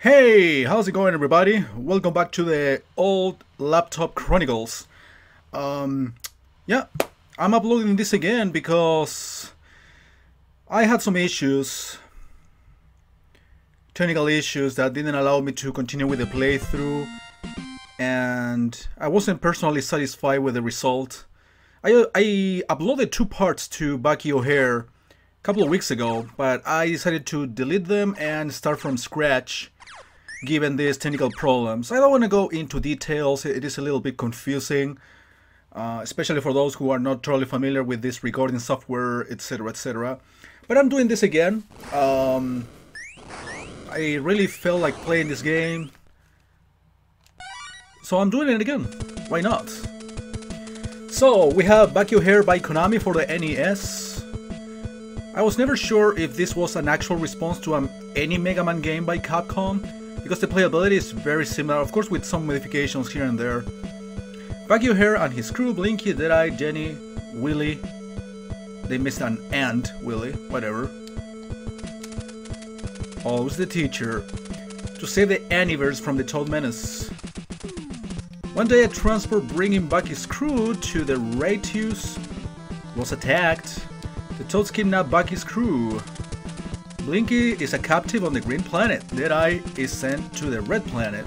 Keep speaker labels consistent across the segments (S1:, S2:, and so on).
S1: Hey, how's it going, everybody? Welcome back to the old laptop chronicles. Yeah, I'm uploading this again because I had some issues, technical issues that didn't allow me to continue with the playthrough, and I wasn't personally satisfied with the result. I uploaded 2 parts to Bucky O'Hare a couple of weeks ago, but I decided to delete them and start from scratch given these technical problems. I don't want to go into details, it is a little bit confusing, especially for those who are not totally familiar with this recording software, etc, etc. But I'm doing this again. I really felt like playing this game, so I'm doing it again. Why not? So, we have Bucky O'Hare by Konami for the NES. I was never sure if this was an actual response to any Mega Man game by Capcom, because the playability is very similar, of course with some modifications here and there. Bucky O'Hare and his crew, Blinky, Deadeye, Jenny, Willy. They missed an and, Willy, whatever. Always the teacher. To save the ANIVERSE from the Toad Menace. One day a transport bringing Bucky's crew to the Ratius was attacked. The Toads kidnapped Bucky's crew. Blinky is a captive on the green planet. Deadeye is sent to the red planet.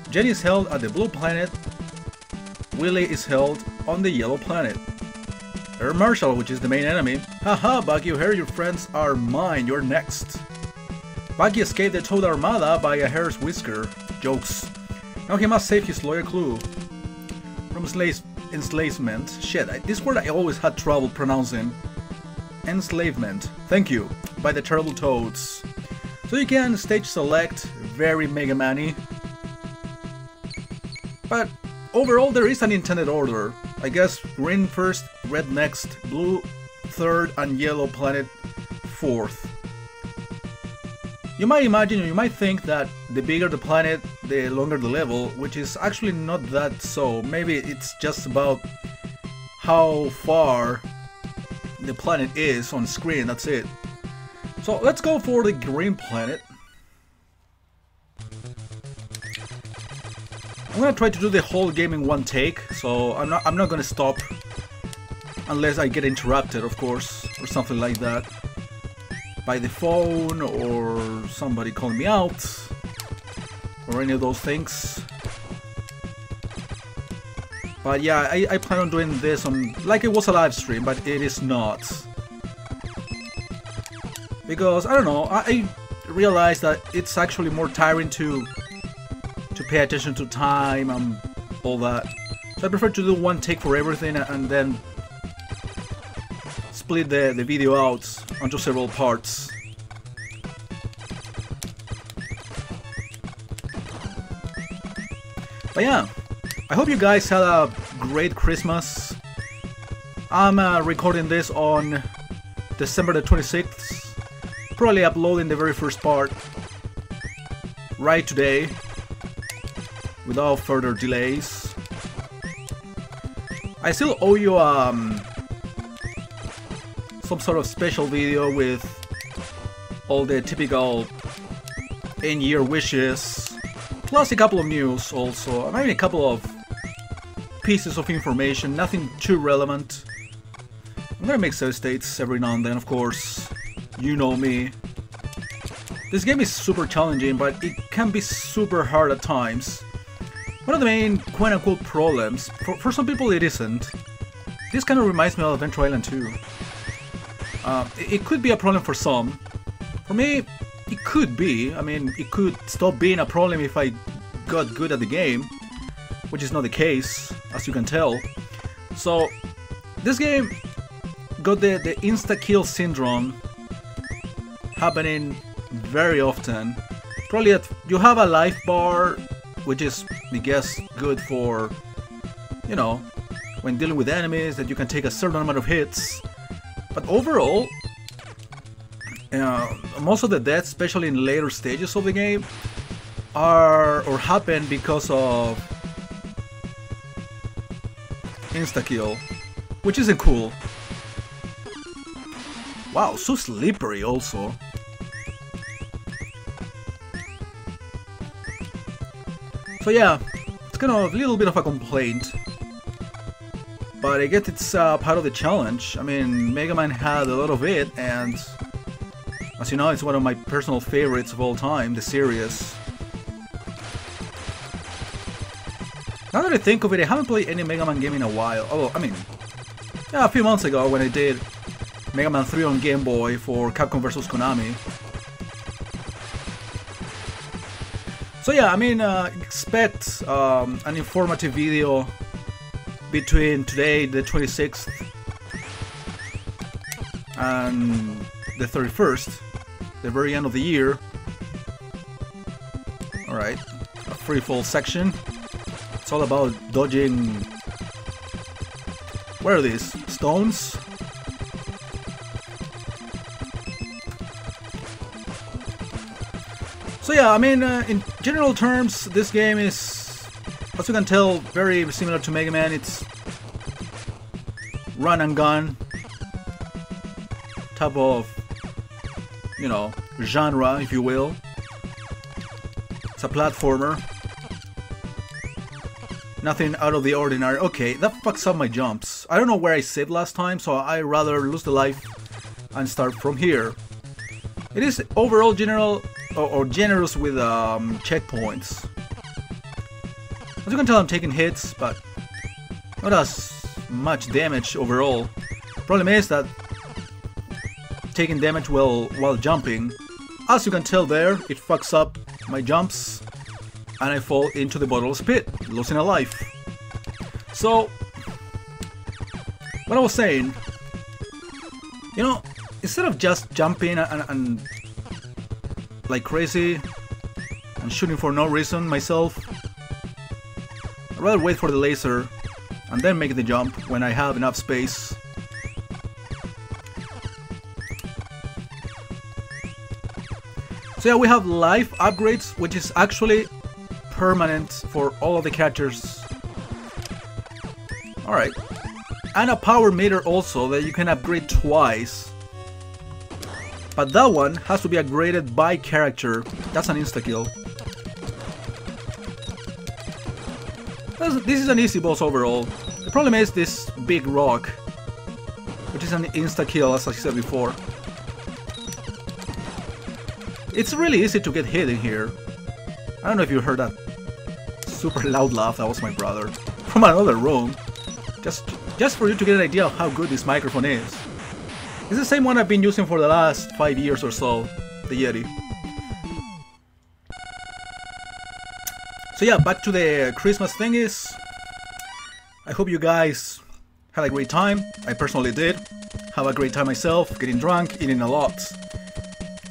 S1: Jenny is held at the blue planet. Willy is held on the yellow planet. Air Marshal, which is the main enemy. Haha, Bucky O'Hare, your friends are mine, you're next. Bucky escaped the Toad Armada by a hair's whisker. Jokes. Now he must save his loyal crew from enslavement. Shit, this word I always had trouble pronouncing. Enslavement. Thank you. By the Turtle Toads. So you can stage select, very Mega Man-y. But overall there is an intended order. I guess green first, red next, blue third, and yellow planet fourth. You might imagine, or you might think that the bigger the planet, the longer the level, which is actually not that so. Maybe it's just about how far the planet is on screen, that's it. So let's go for the green planet. I'm gonna try to do the whole game in one take, so I'm not gonna stop unless I get interrupted, of course, or something like that, by the phone or somebody calling me out or any of those things. But yeah, I plan on doing this on like it was a live stream, but it is not. Because, I don't know, I realized that it's actually more tiring to pay attention to time and all that. So I prefer to do one take for everything and then split the video out onto several parts. But yeah, I hope you guys had a great Christmas. I'm recording this on December the 26th. Probably uploading the very first part right today without further delays. I still owe you some sort of special video with all the typical end-year wishes, plus a couple of news also, maybe a couple of pieces of information, nothing too relevant. I'm gonna make save states every now and then, of course. You know me. This game is super challenging, but it can be super hard at times. One of the main quote-unquote problems, for some people it isn't. This kind of reminds me of Adventure Island 2. It could be a problem for some. For me, it could be. I mean, it could stop being a problem if I got good at the game, which is not the case, as you can tell. So, this game got the insta-kill syndrome happening very often. Probably you have a life bar, which is, I guess, good for, you know, when dealing with enemies, that you can take a certain amount of hits. But overall, most of the deaths, especially in later stages of the game, are or happen because of insta-kill, which isn't cool. Wow, so slippery also. So yeah, it's kind of a little bit of a complaint, but I guess it's part of the challenge. I mean, Mega Man had a lot of it, and as you know, it's one of my personal favorites of all time, the series. Now that I think of it, I haven't played any Mega Man game in a while. Although, I mean, yeah, a few months ago when I did Mega Man 3 on Game Boy for Capcom vs. Konami. So yeah, I mean, expect an informative video between today, the 26th, and the 31st, the very end of the year. Alright, a free fall section. It's all about dodging... Where are these? Stones? So yeah, I mean, in general terms, this game is, as you can tell, very similar to Mega Man. It's run and gun type of, you know, genre, if you will. It's a platformer. Nothing out of the ordinary. Okay, that fucks up my jumps. I don't know where I saved last time, so I rather lose the life and start from here. It is overall general or generous with checkpoints. As you can tell, I'm taking hits, but not as much damage overall. Problem is that taking damage while jumping, as you can tell there, it fucks up my jumps, and I fall into the bottomless pit, losing a life. So, what I was saying, you know, instead of just jumping and like crazy and shooting for no reason myself, I'd rather wait for the laser and then make the jump when I have enough space. So yeah, we have life upgrades, which is actually permanent for all of the characters. Alright. And a power meter also that you can upgrade twice. But that one has to be upgraded by character. That's an insta-kill. This is an easy boss overall. The problem is this big rock, which is an insta-kill, as I said before. It's really easy to get hit in here. I don't know if you heard that super loud laugh. That was my brother from another room. Just for you to get an idea of how good this microphone is. It's the same one I've been using for the last 5 years or so, the Yeti. So yeah, back to the Christmas thingies. I hope you guys had a great time. I personally did. Have a great time myself, getting drunk, eating a lot,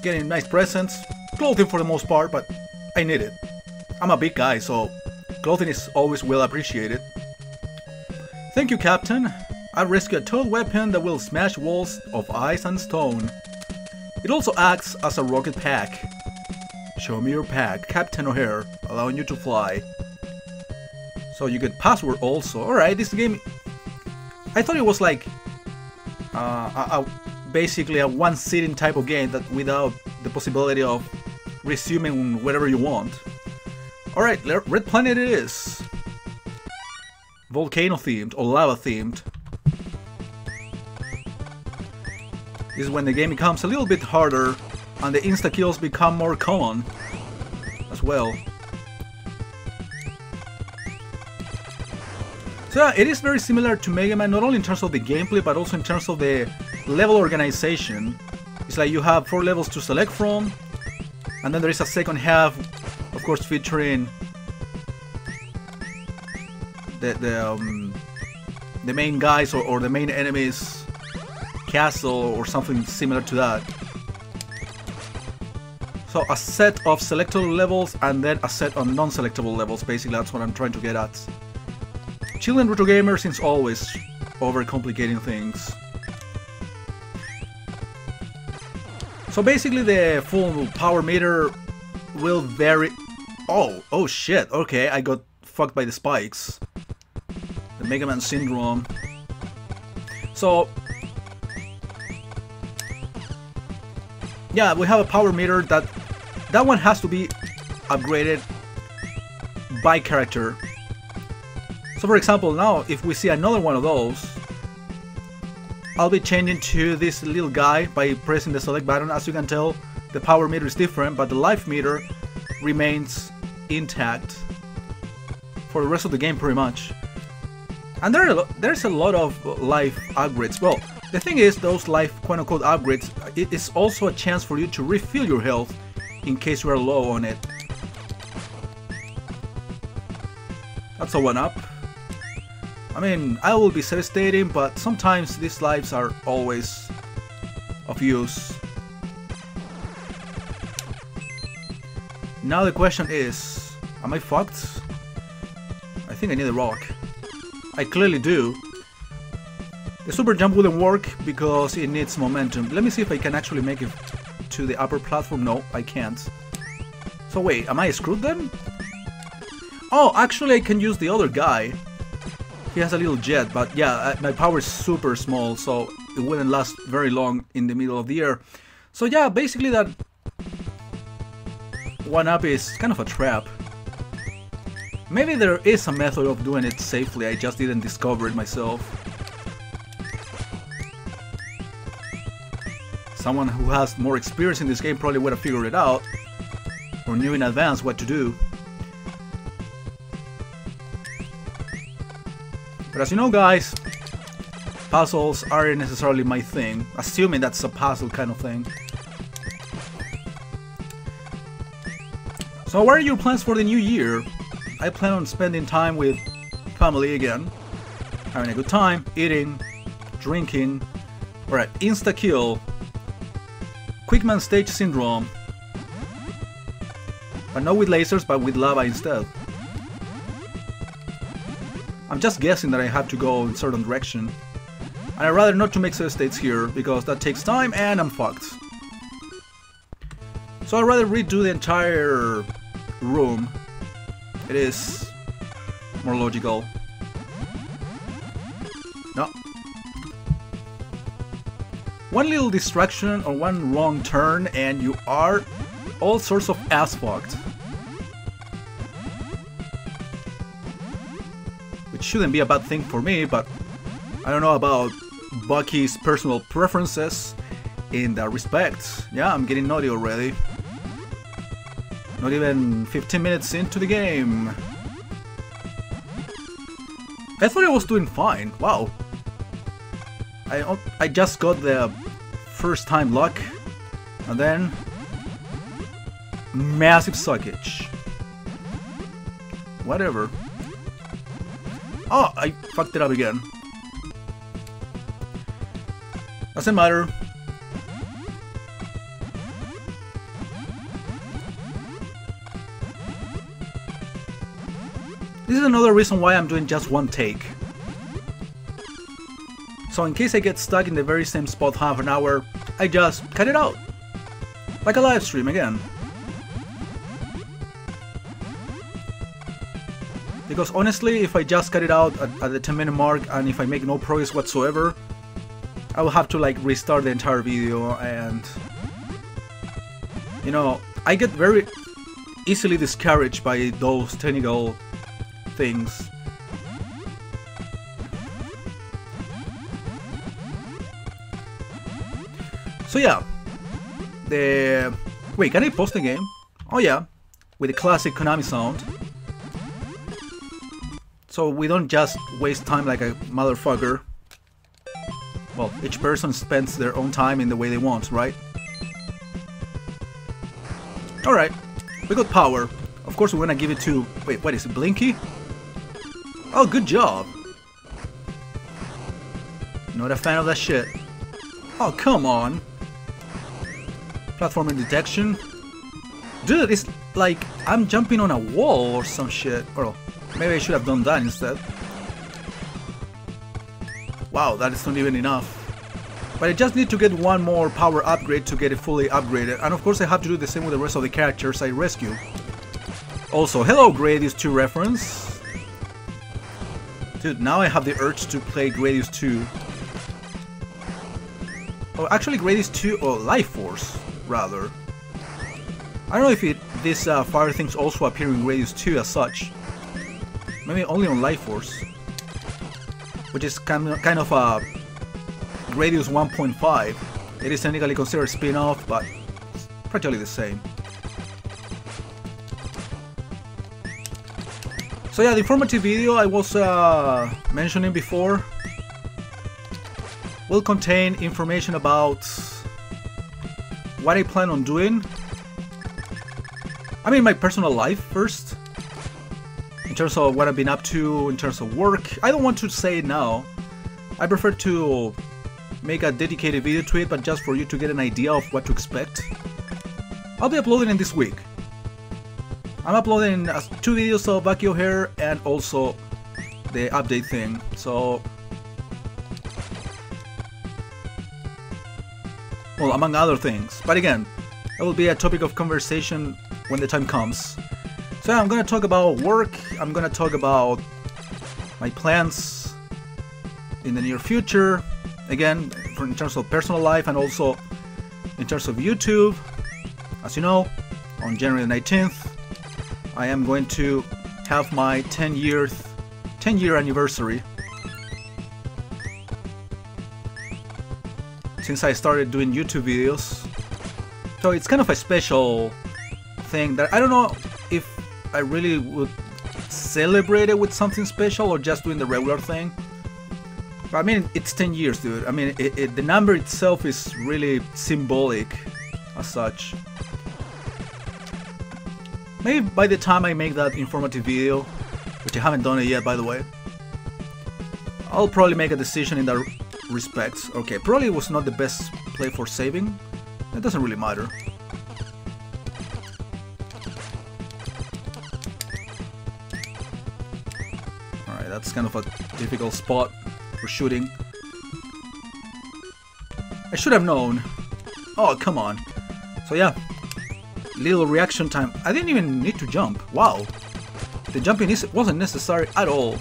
S1: getting nice presents, clothing for the most part, but I need it. I'm a big guy, so clothing is always well appreciated. Thank you, Captain. I rescued a toad weapon that will smash walls of ice and stone. It also acts as a rocket pack. Show me your pack, Captain O'Hare, allowing you to fly. So you get password also. Alright, this game, I thought it was like basically a one-sitting type of game that without the possibility of resuming whatever you want. Alright, Red Planet it is. Volcano themed or lava themed. This is when the game becomes a little bit harder and the insta-kills become more common as well. So yeah, it is very similar to Mega Man, not only in terms of the gameplay but also in terms of the level organization. It's like you have 4 levels to select from, and then there is a second half, of course, featuring the main guys or the main enemies castle or something similar to that. So a set of selectable levels and then a set of non-selectable levels. Basically, that's what I'm trying to get at. Chillin' retro gamer since always overcomplicating things. So basically, the full power meter will vary. Oh shit! Okay, I got fucked by the spikes. The Mega Man syndrome. So yeah, we have a power meter that one has to be upgraded by character. So for example, now if we see another one of those, I'll be changing to this little guy by pressing the select button. As you can tell, the power meter is different, but the life meter remains intact for the rest of the game pretty much. And there's a lot of life upgrades. Well, the thing is, those life quote-unquote upgrades, it is also a chance for you to refill your health in case you are low on it. That's a 1-up. I mean, I will be save-stating, but sometimes these lives are always of use. Now the question is, am I fucked? I think I need a rock. I clearly do. The super jump wouldn't work because it needs momentum. Let me see if I can actually make it to the upper platform. No, I can't. So wait, am I screwed then? Oh, actually I can use the other guy. He has a little jet, but yeah, my power is super small, so it wouldn't last very long in the middle of the air. So yeah, basically that 1-up is kind of a trap. Maybe there is a method of doing it safely, I just didn't discover it myself. Someone who has more experience in this game probably would have figured it out, or knew in advance what to do. But as you know, guys, puzzles aren't necessarily my thing, assuming that's a puzzle kind of thing. So what are your plans for the new year? I plan on spending time with family again, having a good time, eating, drinking. Alright, insta-kill, Quickman Stage Syndrome, but not with lasers, but with lava instead. I'm just guessing that I have to go in a certain direction, and I'd rather not to make save states here, because that takes time and I'm fucked. So I'd rather redo the entire room. It is more logical. No. One little distraction or one wrong turn and you are all sorts of ass fucked. Which shouldn't be a bad thing for me, but I don't know about Bucky's personal preferences in that respect. Yeah, I'm getting naughty already. Not even 15 minutes into the game. I thought I was doing fine. Wow. I just got the first time luck, and then massive suckage. Whatever. Oh, I fucked it up again. Doesn't matter. This is another reason why I'm doing just one take. So in case I get stuck in the very same spot half an hour, I just cut it out. Like a live stream again. Because honestly, if I just cut it out at the 10-minute mark and if I make no progress whatsoever, I will have to like restart the entire video, and you know, I get very easily discouraged by those technical things. So yeah, wait, can I pause the game? Oh yeah, with the classic Konami sound. So we don't just waste time like a motherfucker. Well, each person spends their own time in the way they want, right? Alright, we got power. Of course we're gonna give it to... Wait, what is it, Blinky? Oh, good job. Not a fan of that shit. Oh, come on. Platforming detection. Dude, it's like I'm jumping on a wall or some shit. Or maybe I should have done that instead. Wow, that is not even enough. But I just need to get one more power upgrade to get it fully upgraded. And of course I have to do the same with the rest of the characters I rescue. Also, hello Gradius 2 reference. Dude, now I have the urge to play Gradius 2. Oh, actually Gradius 2, or Life Force, rather. I don't know if these fire things also appear in Radius 2 as such. Maybe only on Life Force, which is kind of a Radius 1.5. It is technically considered a spin-off, but it's practically the same. So yeah, the informative video I was mentioning before will contain information about what I plan on doing. I mean, my personal life first, in terms of what I've been up to, in terms of work. I don't want to say it now. I prefer to make a dedicated video to it, but just for you to get an idea of what to expect. I'll be uploading it this week. I'm uploading 2 videos of Bucky O'Hare and also the update thing, so... well, among other things. But again, it will be a topic of conversation when the time comes. So yeah, I'm gonna talk about work, I'm gonna talk about my plans in the near future, again, in terms of personal life and also in terms of YouTube. As you know, on January 19th, I am going to have my 10-year anniversary since I started doing YouTube videos. So it's kind of a special thing that I don't know if I really would celebrate it with something special or just doing the regular thing. But I mean, it's 10 years, dude. I mean, the number itself is really symbolic as such. Maybe by the time I make that informative video, which I haven't done it yet, by the way, I'll probably make a decision in that respect. Okay, probably was not the best play for saving. It doesn't really matter. Alright, that's kind of a difficult spot for shooting. I should have known. Oh, come on. So yeah, little reaction time. I didn't even need to jump. Wow. The jumping wasn't necessary at all.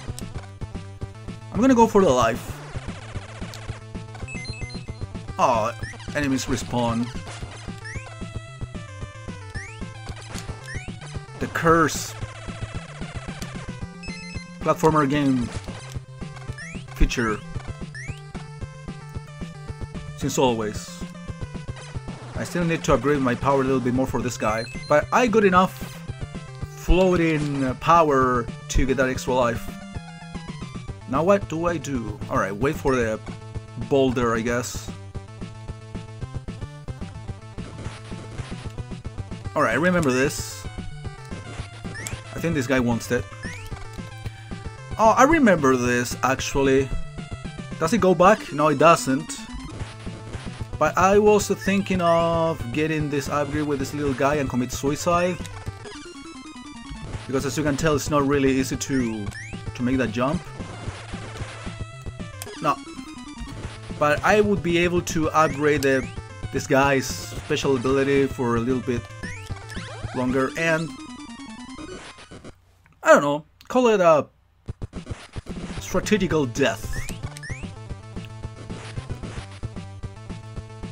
S1: I'm gonna go for the life. Oh, enemies respawn. The curse. Platformer game feature. Since always. I still need to upgrade my power a little bit more for this guy. But I got enough floating power to get that extra life. Now what do I do? Alright, wait for the boulder, I guess. Alright, I remember this. I think this guy wants it. Oh, I remember this, actually. Does it go back? No, it doesn't. But I was thinking of getting this upgrade with this little guy and commit suicide. Because as you can tell, it's not really easy to make that jump. No. But I would be able to upgrade this guy's special ability for a little bit longer and... I don't know, call it a strategical death.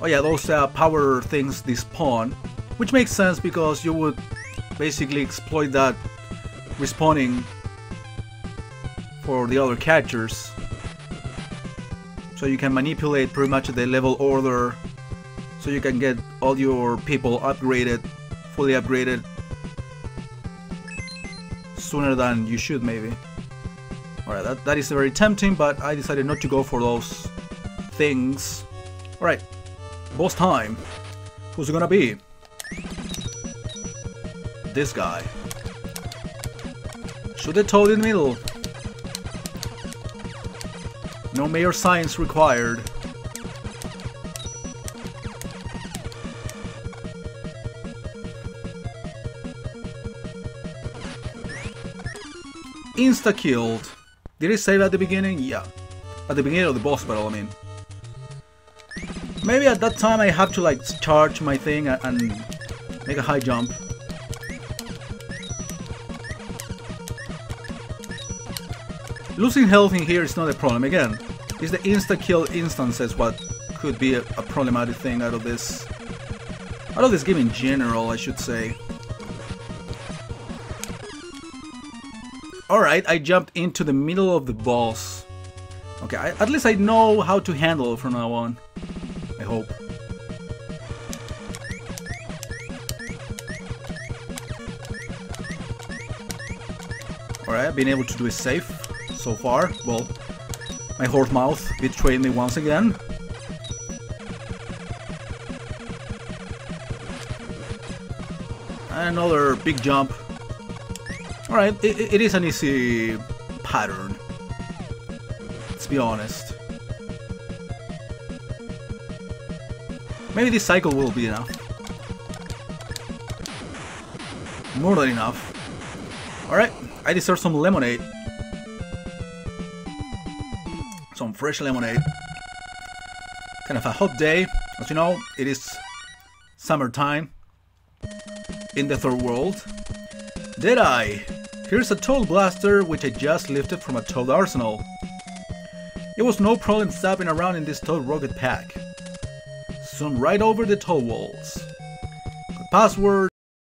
S1: Oh yeah, those power things despawn, which makes sense because you would basically exploit that respawning for the other characters. So you can manipulate pretty much the level order, so you can get all your people upgraded, fully upgraded, sooner than you should maybe. Alright, that is very tempting, but I decided not to go for those things. Alright. Boss time. Who's it gonna be? This guy. Shoot the toad in the middle. No major science required. Insta-killed. Did it say that at the beginning? Yeah. At the beginning of the boss battle, I mean. Maybe at that time I have to like charge my thing and make a high jump. Losing health in here is not a problem. Again, it's the insta-kill instances what could be a problematic thing out of this. Out of this game in general, I should say. Alright, I jumped into the middle of the boss. Okay, at least I know how to handle it from now on. I hope. Alright, I've been able to do it safe so far. Well, my horse mouth betrayed me once again. Another big jump. Alright, it is an easy pattern. Let's be honest. Maybe this cycle will be enough. More than enough. Alright, I deserve some lemonade. Some fresh lemonade. Kind of a hot day. As you know, it is summertime in the third world. Did I? Here's a Toad Blaster which I just lifted from a Toad arsenal. It was no problem stopping around in this Toad rocket pack. Zoom right over the Toad walls. The password